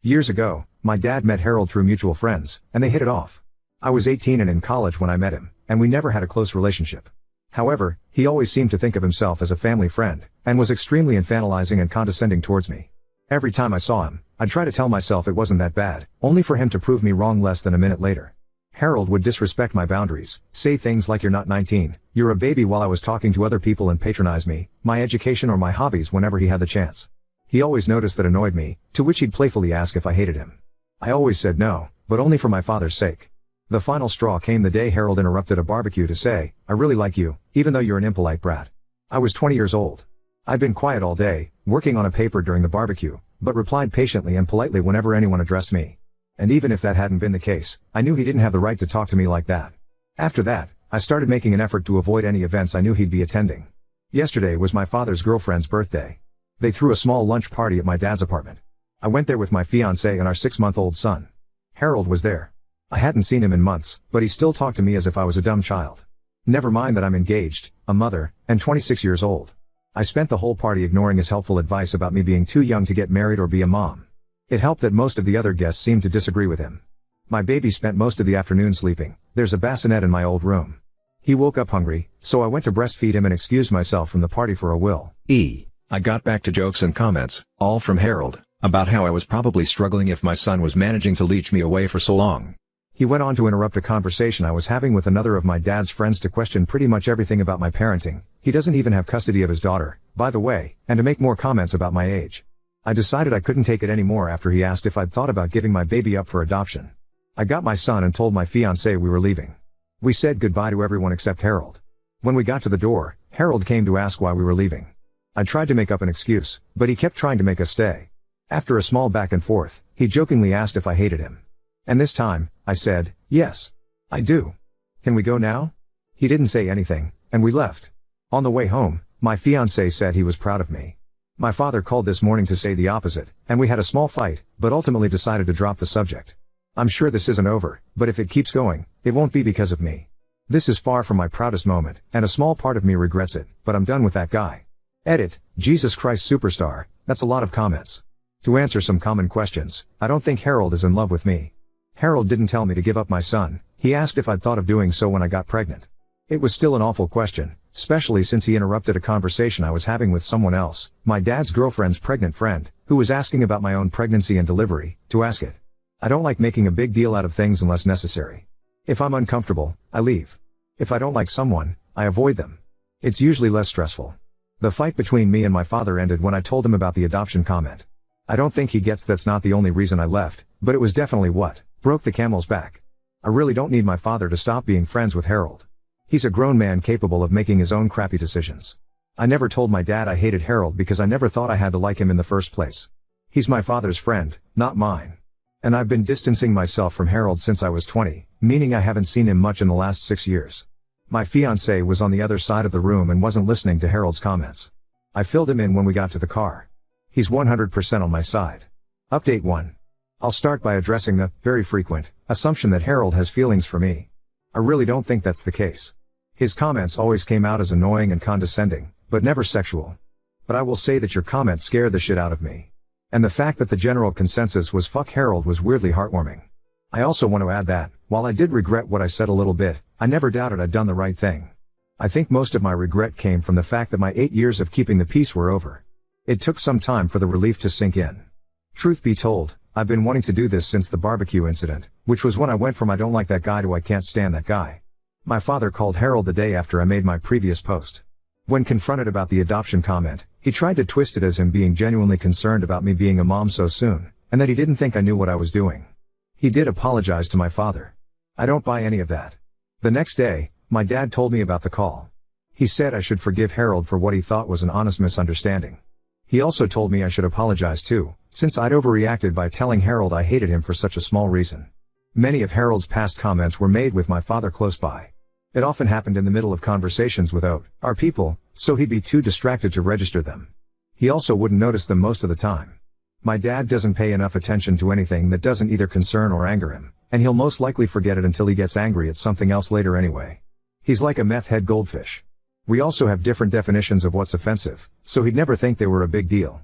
Years ago, my dad met Harold through mutual friends, and they hit it off. I was 18 and in college when I met him, and we never had a close relationship. However, he always seemed to think of himself as a family friend, and was extremely infantilizing and condescending towards me. Every time I saw him, I'd try to tell myself it wasn't that bad, only for him to prove me wrong less than a minute later. Harold would disrespect my boundaries, say things like "you're not 19, you're a baby" while I was talking to other people, and patronize me, my education or my hobbies whenever he had the chance. He always noticed that annoyed me, to which he'd playfully ask if I hated him. I always said no, but only for my father's sake. The final straw came the day Harold interrupted a barbecue to say, "I really like you, even though you're an impolite brat." I was 20 years old. I'd been quiet all day, working on a paper during the barbecue, but replied patiently and politely whenever anyone addressed me. And even if that hadn't been the case, I knew he didn't have the right to talk to me like that. After that, I started making an effort to avoid any events I knew he'd be attending. Yesterday was my father's girlfriend's birthday. They threw a small lunch party at my dad's apartment. I went there with my fiancée and our 6-month-old son. Harold was there. I hadn't seen him in months, but he still talked to me as if I was a dumb child. Never mind that I'm engaged, a mother, and 26 years old. I spent the whole party ignoring his helpful advice about me being too young to get married or be a mom. It helped that most of the other guests seemed to disagree with him. My baby spent most of the afternoon sleeping. There's a bassinet in my old room. He woke up hungry, so I went to breastfeed him and excused myself from the party for a while. I got back to jokes and comments, all from Harold, about how I was probably struggling if my son was managing to leech me away for so long. He went on to interrupt a conversation I was having with another of my dad's friends to question pretty much everything about my parenting. He doesn't even have custody of his daughter, by the way, and to make more comments about my age. I decided I couldn't take it anymore after he asked if I'd thought about giving my baby up for adoption. I got my son and told my fiancée we were leaving. We said goodbye to everyone except Harold. When we got to the door, Harold came to ask why we were leaving. I tried to make up an excuse, but he kept trying to make us stay. After a small back and forth, he jokingly asked if I hated him. And this time, I said, "Yes, I do. Can we go now?" He didn't say anything, and we left. On the way home, my fiancé said he was proud of me. My father called this morning to say the opposite, and we had a small fight, but ultimately decided to drop the subject. I'm sure this isn't over, but if it keeps going, it won't be because of me. This is far from my proudest moment, and a small part of me regrets it, but I'm done with that guy. Edit, Jesus Christ Superstar, that's a lot of comments. To answer some common questions, I don't think Harold is in love with me. Harold didn't tell me to give up my son. He asked if I'd thought of doing so when I got pregnant. It was still an awful question, especially since he interrupted a conversation I was having with someone else, my dad's girlfriend's pregnant friend, who was asking about my own pregnancy and delivery, to ask it. I don't like making a big deal out of things unless necessary. If I'm uncomfortable, I leave. If I don't like someone, I avoid them. It's usually less stressful. The fight between me and my father ended when I told him about the adoption comment. I don't think he gets that's not the only reason I left, but it was definitely what broke the camel's back. I really don't need my father to stop being friends with Harold. He's a grown man capable of making his own crappy decisions. I never told my dad I hated Harold because I never thought I had to like him in the first place. He's my father's friend, not mine. And I've been distancing myself from Harold since I was 20, meaning I haven't seen him much in the last 6 years. My fiancée was on the other side of the room and wasn't listening to Harold's comments. I filled him in when we got to the car. He's 100% on my side. Update 1. I'll start by addressing the, very frequent, assumption that Harold has feelings for me. I really don't think that's the case. His comments always came out as annoying and condescending, but never sexual. But I will say that your comments scared the shit out of me. And the fact that the general consensus was fuck Harold was weirdly heartwarming. I also want to add that, while I did regret what I said a little bit, I never doubted I'd done the right thing. I think most of my regret came from the fact that my 8 years of keeping the peace were over. It took some time for the relief to sink in. Truth be told, I've been wanting to do this since the barbecue incident, which was when I went from "I don't like that guy" to "I can't stand that guy." My father called Harold the day after I made my previous post. When confronted about the adoption comment, he tried to twist it as him being genuinely concerned about me being a mom so soon, and that he didn't think I knew what I was doing. He did apologize to my father. I don't buy any of that. The next day, my dad told me about the call. He said I should forgive Harold for what he thought was an honest misunderstanding. He also told me I should apologize too, since I'd overreacted by telling Harold I hated him for such a small reason. Many of Harold's past comments were made with my father close by. It often happened in the middle of conversations with our people, so he'd be too distracted to register them. He also wouldn't notice them most of the time. My dad doesn't pay enough attention to anything that doesn't either concern or anger him, and he'll most likely forget it until he gets angry at something else later anyway. He's like a meth head goldfish. We also have different definitions of what's offensive, so he'd never think they were a big deal.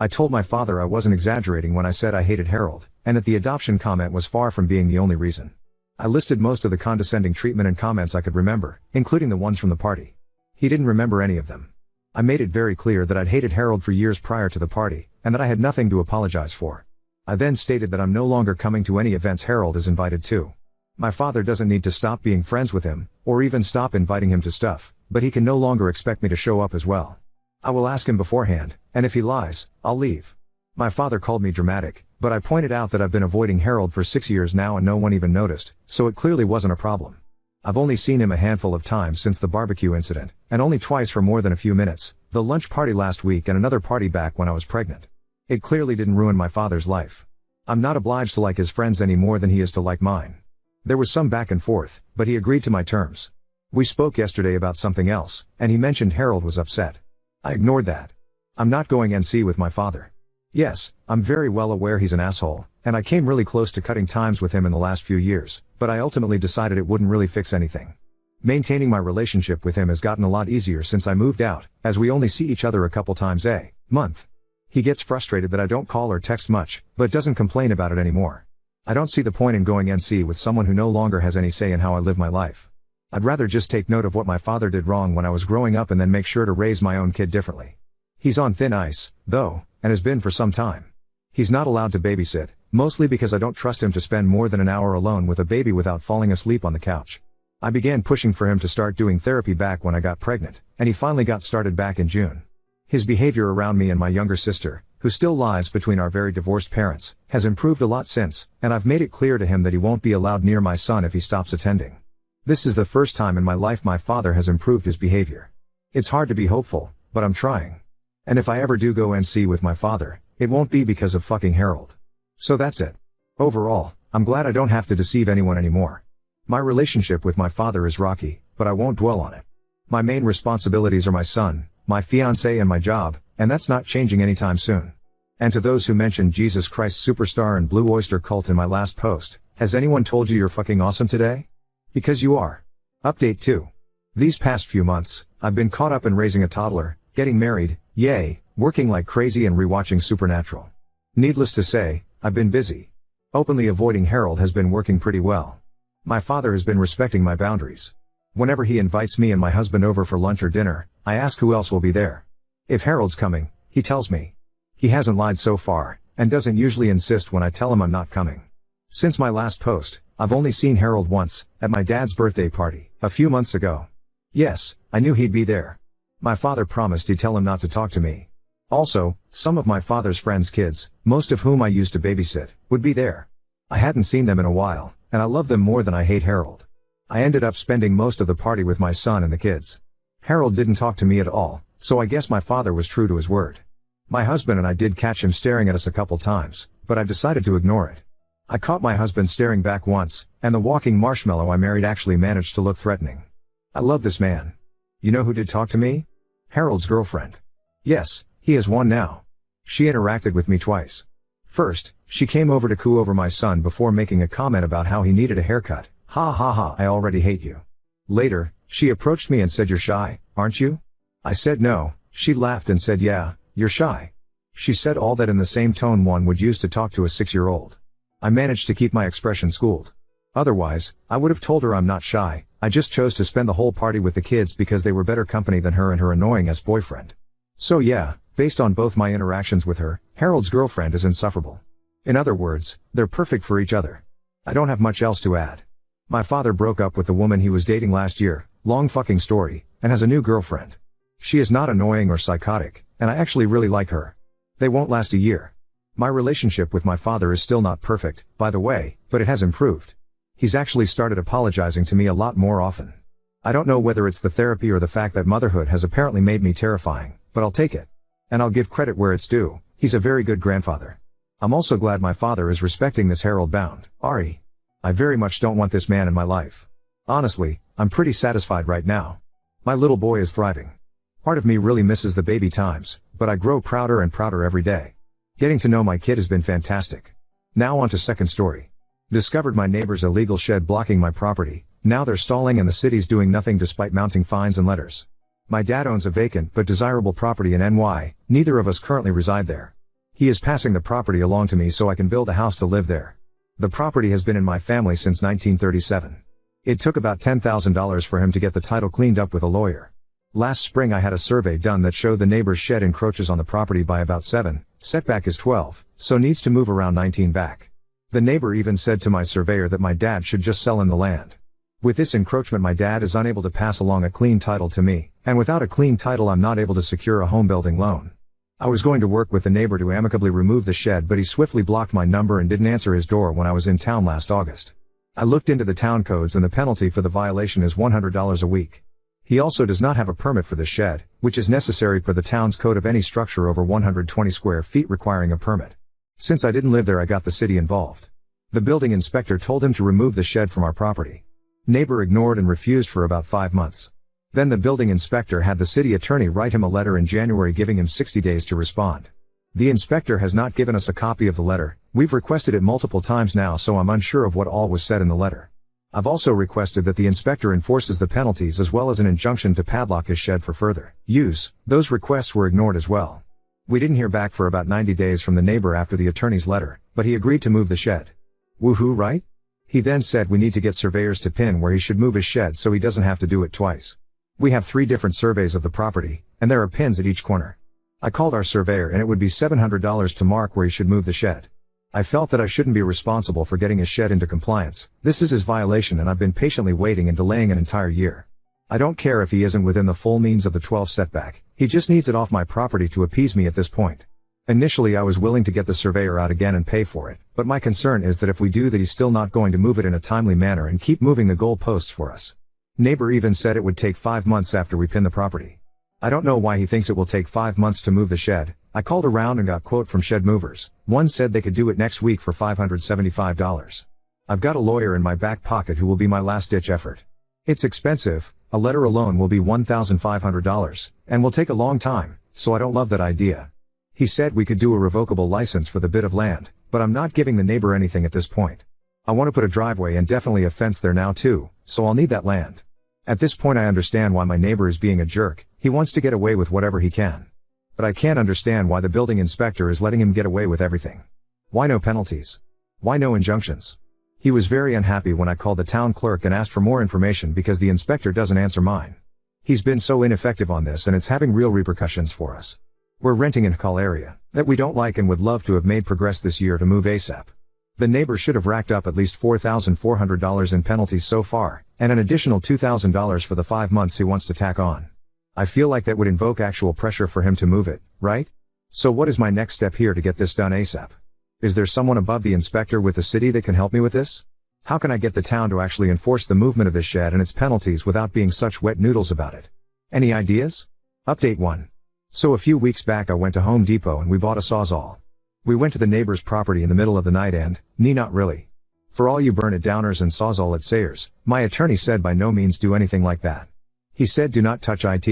I told my father I wasn't exaggerating when I said I hated Harold, and that the adoption comment was far from being the only reason. I listed most of the condescending treatment and comments I could remember, including the ones from the party. He didn't remember any of them. I made it very clear that I'd hated Harold for years prior to the party, and that I had nothing to apologize for. I then stated that I'm no longer coming to any events Harold is invited to. My father doesn't need to stop being friends with him, or even stop inviting him to stuff, but he can no longer expect me to show up as well. I will ask him beforehand, and if he lies, I'll leave. My father called me dramatic, but I pointed out that I've been avoiding Harold for 6 years now and no one even noticed, so it clearly wasn't a problem. I've only seen him a handful of times since the barbecue incident, and only twice for more than a few minutes, the lunch party last week and another party back when I was pregnant. It clearly didn't ruin my father's life. I'm not obliged to like his friends any more than he is to like mine. There was some back and forth, but he agreed to my terms. We spoke yesterday about something else, and he mentioned Harold was upset. I ignored that. I'm not going NC with my father. Yes, I'm very well aware he's an asshole, and I came really close to cutting ties with him in the last few years, but I ultimately decided it wouldn't really fix anything. Maintaining my relationship with him has gotten a lot easier since I moved out, as we only see each other a couple times a month. He gets frustrated that I don't call or text much, but doesn't complain about it anymore. I don't see the point in going NC with someone who no longer has any say in how I live my life. I'd rather just take note of what my father did wrong when I was growing up and then make sure to raise my own kid differently. He's on thin ice, though, and has been for some time. He's not allowed to babysit, mostly because I don't trust him to spend more than an hour alone with a baby without falling asleep on the couch. I began pushing for him to start doing therapy back when I got pregnant, and he finally got started back in June. His behavior around me and my younger sister, who still lives between our very divorced parents, has improved a lot since, and I've made it clear to him that he won't be allowed near my son if he stops attending. This is the first time in my life my father has improved his behavior. It's hard to be hopeful, but I'm trying. And if I ever do go NC with my father, it won't be because of fucking Harold. So that's it. Overall, I'm glad I don't have to deceive anyone anymore. My relationship with my father is rocky, but I won't dwell on it. My main responsibilities are my son, my fiancé and my job, and that's not changing anytime soon. And to those who mentioned Jesus Christ Superstar and Blue Oyster Cult in my last post, has anyone told you you're fucking awesome today? Because you are. Update 2. These past few months, I've been caught up in raising a toddler, getting married, yay, working like crazy and rewatching Supernatural. Needless to say, I've been busy. Openly avoiding Harold has been working pretty well. My father has been respecting my boundaries. Whenever he invites me and my husband over for lunch or dinner, I ask who else will be there. If Harold's coming, he tells me. He hasn't lied so far, and doesn't usually insist when I tell him I'm not coming. Since my last post, I've only seen Harold once, at my dad's birthday party, a few months ago. Yes, I knew he'd be there. My father promised he'd tell him not to talk to me. Also, some of my father's friends' kids, most of whom I used to babysit, would be there. I hadn't seen them in a while, and I love them more than I hate Harold. I ended up spending most of the party with my son and the kids. Harold didn't talk to me at all, so I guess my father was true to his word. My husband and I did catch him staring at us a couple times, but I decided to ignore it. I caught my husband staring back once, and the walking marshmallow I married actually managed to look threatening. I love this man. You know who did talk to me? Harold's girlfriend. Yes, he has one now. She interacted with me twice. First, she came over to coo over my son before making a comment about how he needed a haircut. Ha ha ha, I already hate you. Later, she approached me and said, "You're shy, aren't you?" I said no. She laughed and said, "Yeah, you're shy." She said all that in the same tone one would use to talk to a 6-year-old. I managed to keep my expression schooled. Otherwise, I would have told her I'm not shy, I just chose to spend the whole party with the kids because they were better company than her and her annoying ex-boyfriend. So yeah, based on both my interactions with her, Harold's girlfriend is insufferable. In other words, they're perfect for each other. I don't have much else to add. My father broke up with the woman he was dating last year, long fucking story, and has a new girlfriend. She is not annoying or psychotic, and I actually really like her. They won't last a year. My relationship with my father is still not perfect, by the way, but it has improved. He's actually started apologizing to me a lot more often. I don't know whether it's the therapy or the fact that motherhood has apparently made me terrifying, but I'll take it. And I'll give credit where it's due, he's a very good grandfather. I'm also glad my father is respecting this Harold bound. Ari. I very much don't want this man in my life. Honestly, I'm pretty satisfied right now. My little boy is thriving. Part of me really misses the baby times, but I grow prouder and prouder every day. Getting to know my kid has been fantastic. Now on to second story. Discovered my neighbor's illegal shed blocking my property. Now they're stalling and the city's doing nothing despite mounting fines and letters. My dad owns a vacant but desirable property in NY, neither of us currently reside there. He is passing the property along to me so I can build a house to live there. The property has been in my family since 1937. It took about $10,000 for him to get the title cleaned up with a lawyer. Last spring I had a survey done that showed the neighbor's shed encroaches on the property by about 7, setback is 12, so needs to move around 19 back. The neighbor even said to my surveyor that my dad should just sell him the land. With this encroachment my dad is unable to pass along a clean title to me, and without a clean title I'm not able to secure a home building loan. I was going to work with the neighbor to amicably remove the shed, but he swiftly blocked my number and didn't answer his door when I was in town last August. I looked into the town codes and the penalty for the violation is $100 a week. He also does not have a permit for the shed, which is necessary per the town's code of any structure over 120 square feet requiring a permit. Since I didn't live there I got the city involved. The building inspector told him to remove the shed from our property. Neighbor ignored and refused for about 5 months. Then the building inspector had the city attorney write him a letter in January giving him 60 days to respond. The inspector has not given us a copy of the letter. We've requested it multiple times now, so I'm unsure of what all was said in the letter. I've also requested that the inspector enforces the penalties as well as an injunction to padlock his shed for further use. Those requests were ignored as well. We didn't hear back for about 90 days from the neighbor after the attorney's letter, but he agreed to move the shed. Woohoo, right? He then said we need to get surveyors to pin where he should move his shed so he doesn't have to do it twice. We have 3 different surveys of the property, and there are pins at each corner. I called our surveyor and it would be $700 to mark where he should move the shed. I felt that I shouldn't be responsible for getting his shed into compliance. This is his violation and I've been patiently waiting and delaying an entire year. I don't care if he isn't within the full means of the 12 setback, he just needs it off my property to appease me at this point. Initially I was willing to get the surveyor out again and pay for it, but my concern is that if we do that he's still not going to move it in a timely manner and keep moving the goalposts for us. Neighbor even said it would take 5 months after we pin the property. I don't know why he thinks it will take 5 months to move the shed. I called around and got quote from shed movers. One said they could do it next week for $575. I've got a lawyer in my back pocket who will be my last ditch effort. It's expensive, a letter alone will be $1,500, and will take a long time, so I don't love that idea. He said we could do a revocable license for the bit of land, but I'm not giving the neighbor anything at this point. I want to put a driveway and definitely a fence there now too, so I'll need that land. At this point I understand why my neighbor is being a jerk. He wants to get away with whatever he can. But I can't understand why the building inspector is letting him get away with everything. Why no penalties? Why no injunctions? He was very unhappy when I called the town clerk and asked for more information because the inspector doesn't answer mine. He's been so ineffective on this and it's having real repercussions for us. We're renting in a call area that we don't like and would love to have made progress this year to move ASAP. The neighbor should have racked up at least $4,400 in penalties so far, and an additional $2,000 for the 5 months he wants to tack on. I feel like that would invoke actual pressure for him to move it, right? So what is my next step here to get this done ASAP? Is there someone above the inspector with the city that can help me with this? How can I get the town to actually enforce the movement of this shed and its penalties without being such wet noodles about it? Any ideas? Update 1. So a few weeks back I went to Home Depot and we bought a Sawzall. We went to the neighbor's property in the middle of the night and, not really. For all you burn it downers and Sawzall at Sayers, my attorney said by no means do anything like that. He said do not touch IT.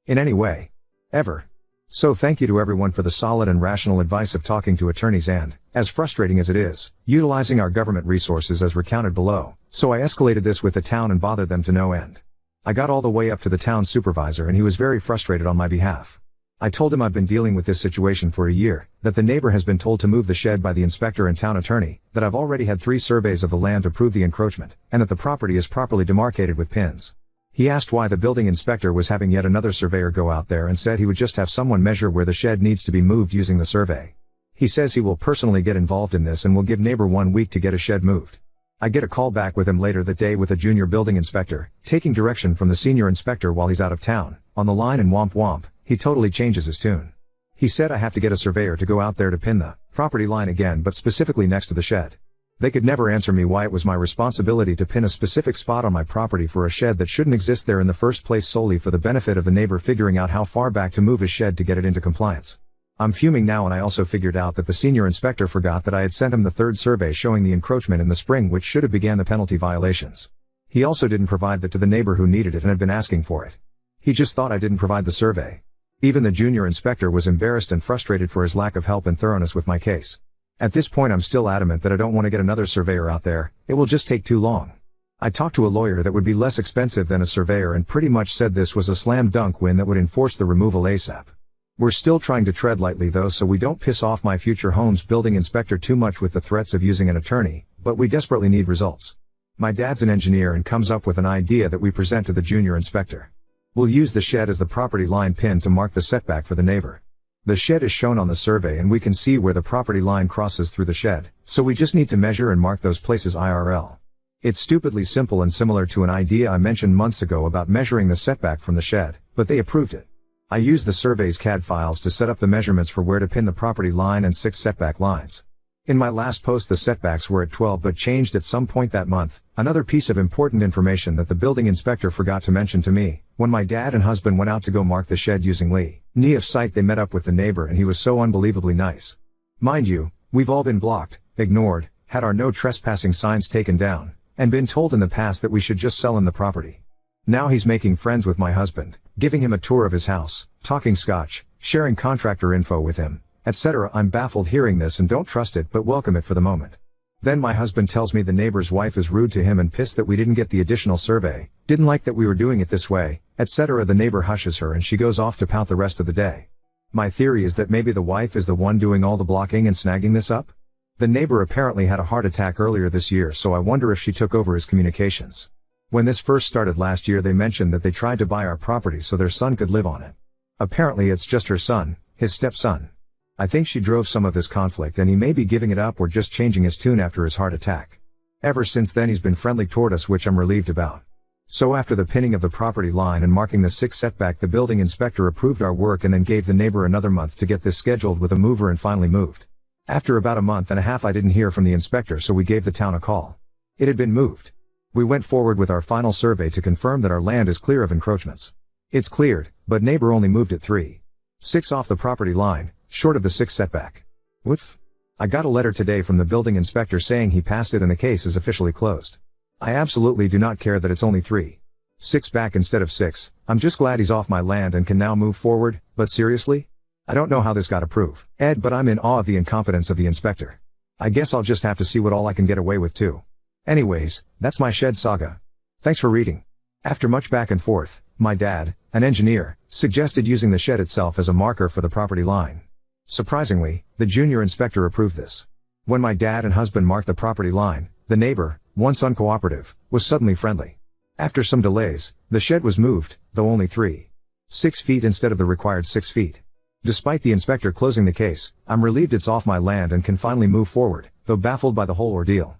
In any way. Ever. So thank you to everyone for the solid and rational advice of talking to attorneys and, as frustrating as it is, utilizing our government resources as recounted below. So I escalated this with the town and bothered them to no end. I got all the way up to the town supervisor and he was very frustrated on my behalf. I told him I've been dealing with this situation for a year, that the neighbor has been told to move the shed by the inspector and town attorney, that I've already had 3 surveys of the land to prove the encroachment, and that the property is properly demarcated with pins. He asked why the building inspector was having yet another surveyor go out there and said he would just have someone measure where the shed needs to be moved using the survey. He says he will personally get involved in this and will give neighbor 1 week to get a shed moved. I get a call back with him later that day with a junior building inspector, taking direction from the senior inspector while he's out of town, on the line and womp womp. He totally changes his tune. He said I have to get a surveyor to go out there to pin the property line again, but specifically next to the shed. They could never answer me why it was my responsibility to pin a specific spot on my property for a shed that shouldn't exist there in the first place solely for the benefit of the neighbor figuring out how far back to move his shed to get it into compliance. I'm fuming now, and I also figured out that the senior inspector forgot that I had sent him the 3rd survey showing the encroachment in the spring, which should have began the penalty violations. He also didn't provide that to the neighbor who needed it and had been asking for it. He just thought I didn't provide the survey. Even the junior inspector was embarrassed and frustrated for his lack of help and thoroughness with my case. At this point I'm still adamant that I don't want to get another surveyor out there, it will just take too long. I talked to a lawyer that would be less expensive than a surveyor and pretty much said this was a slam dunk win that would enforce the removal ASAP. We're still trying to tread lightly though so we don't piss off my future home's building inspector too much with the threats of using an attorney, but we desperately need results. My dad's an engineer and comes up with an idea that we present to the junior inspector. We'll use the shed as the property line pin to mark the setback for the neighbor. The shed is shown on the survey and we can see where the property line crosses through the shed, so we just need to measure and mark those places IRL. It's stupidly simple and similar to an idea I mentioned months ago about measuring the setback from the shed, but they approved it. I used the survey's CAD files to set up the measurements for where to pin the property line and 6 setback lines. In my last post the setbacks were at 12 but changed at some point that month. Another piece of important information that the building inspector forgot to mention to me: when my dad and husband went out to go mark the shed using Lee Neof's site, they met up with the neighbor and he was so unbelievably nice. Mind you, we've all been blocked, ignored, had our no trespassing signs taken down, and been told in the past that we should just sell him the property. Now he's making friends with my husband, giving him a tour of his house, talking Scotch, sharing contractor info with him, etc. I'm baffled hearing this and don't trust it but welcome it for the moment. Then my husband tells me the neighbor's wife is rude to him and pissed that we didn't get the additional survey, didn't like that we were doing it this way, etc. The neighbor hushes her and she goes off to pout the rest of the day. My theory is that maybe the wife is the one doing all the blocking and snagging this up? The neighbor apparently had a heart attack earlier this year, so I wonder if she took over his communications. When this first started last year they mentioned that they tried to buy our property so their son could live on it. Apparently it's just her son, his stepson. I think she drove some of this conflict and he may be giving it up or just changing his tune after his heart attack. Ever since then he's been friendly toward us, which I'm relieved about. So after the pinning of the property line and marking the 6 setback, the building inspector approved our work and then gave the neighbor another month to get this scheduled with a mover and finally moved. After about a month and a half I didn't hear from the inspector, so we gave the town a call. It had been moved. We went forward with our final survey to confirm that our land is clear of encroachments. It's cleared, but neighbor only moved it 3.6 off the property line, short of the 6 setback. Woof. I got a letter today from the building inspector saying he passed it and the case is officially closed. I absolutely do not care that it's only 3.6 back instead of 6. I'm just glad he's off my land and can now move forward, but seriously? I don't know how this got approved, Ed, but I'm in awe of the incompetence of the inspector. I guess I'll just have to see what all I can get away with too. Anyways, that's my shed saga. Thanks for reading. After much back and forth, my dad, an engineer, suggested using the shed itself as a marker for the property line. Surprisingly, the junior inspector approved this. When my dad and husband marked the property line, the neighbor, once uncooperative, was suddenly friendly. After some delays, the shed was moved, though only 3.6 feet instead of the required 6 feet. Despite the inspector closing the case, I'm relieved it's off my land and can finally move forward, though baffled by the whole ordeal.